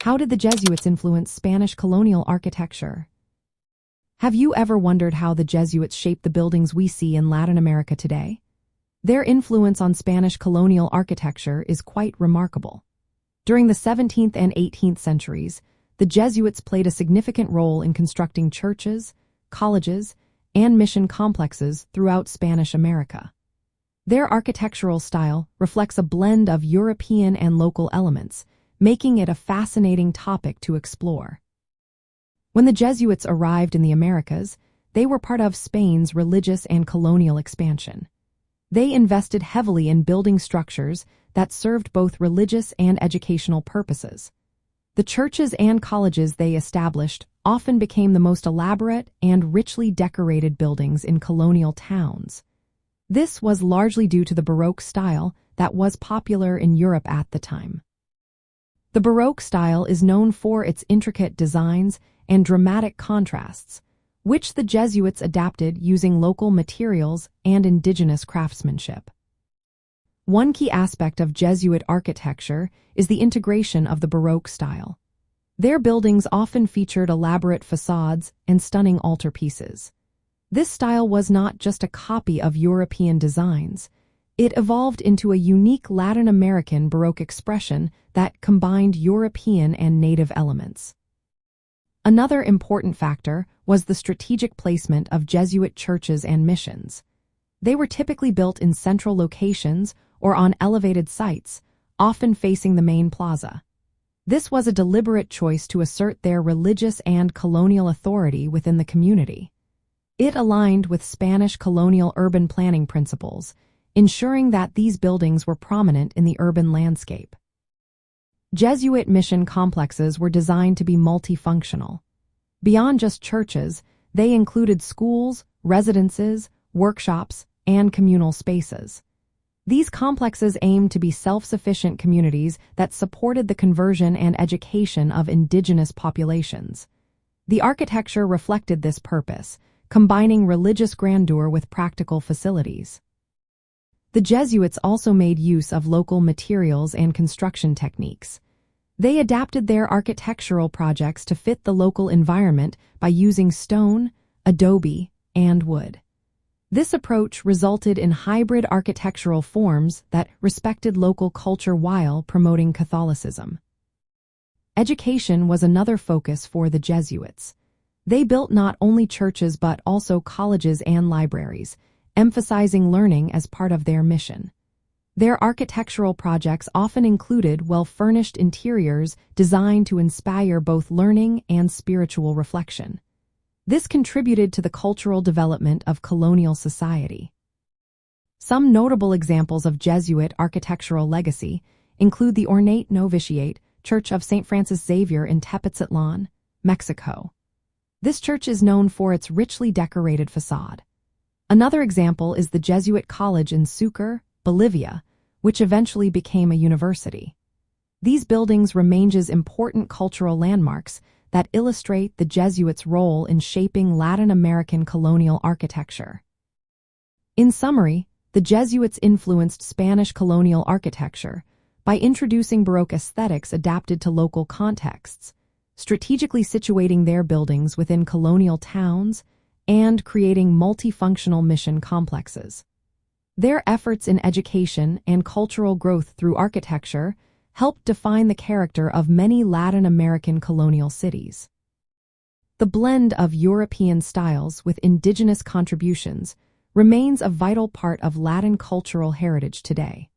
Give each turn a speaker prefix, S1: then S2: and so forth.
S1: How did the Jesuits influence Spanish colonial architecture? Have you ever wondered how the Jesuits shaped the buildings we see in Latin America today? Their influence on Spanish colonial architecture is quite remarkable. During the 17th and 18th centuries, the Jesuits played a significant role in constructing churches, colleges, and mission complexes throughout Spanish America. Their architectural style reflects a blend of European and local elements, making it a fascinating topic to explore. When the Jesuits arrived in the Americas, they were part of Spain's religious and colonial expansion. They invested heavily in building structures that served both religious and educational purposes. The churches and colleges they established often became the most elaborate and richly decorated buildings in colonial towns. This was largely due to the Baroque style that was popular in Europe at the time. The Baroque style is known for its intricate designs and dramatic contrasts, which the Jesuits adapted using local materials and indigenous craftsmanship. One key aspect of Jesuit architecture is the integration of the Baroque style. Their buildings often featured elaborate facades and stunning altarpieces. This style was not just a copy of European designs. It evolved into a unique Latin American Baroque expression that combined European and native elements. Another important factor was the strategic placement of Jesuit churches and missions. They were typically built in central locations or on elevated sites, often facing the main plaza. This was a deliberate choice to assert their religious and colonial authority within the community. It aligned with Spanish colonial urban planning principles, ensuring that these buildings were prominent in the urban landscape. Jesuit mission complexes were designed to be multifunctional. Beyond just churches, they included schools, residences, workshops, and communal spaces. These complexes aimed to be self-sufficient communities that supported the conversion and education of indigenous populations. The architecture reflected this purpose, combining religious grandeur with practical facilities. The Jesuits also made use of local materials and construction techniques. They adapted their architectural projects to fit the local environment by using stone, adobe, and wood. This approach resulted in hybrid architectural forms that respected local culture while promoting Catholicism. Education was another focus for the Jesuits. They built not only churches but also colleges and libraries, emphasizing learning as part of their mission. Their architectural projects often included well-furnished interiors designed to inspire both learning and spiritual reflection. This contributed to the cultural development of colonial society. Some notable examples of Jesuit architectural legacy include the ornate novitiate Church of St. Francis Xavier in Tepoztlán, Mexico. This church is known for its richly decorated facade. Another example is the Jesuit College in Sucre, Bolivia, which eventually became a university. These buildings remain as important cultural landmarks that illustrate the Jesuits' role in shaping Latin American colonial architecture. In summary, the Jesuits influenced Spanish colonial architecture by introducing Baroque aesthetics adapted to local contexts, strategically situating their buildings within colonial towns, and creating multifunctional mission complexes. Their efforts in education and cultural growth through architecture helped define the character of many Latin American colonial cities. The blend of European styles with indigenous contributions remains a vital part of Latin cultural heritage today.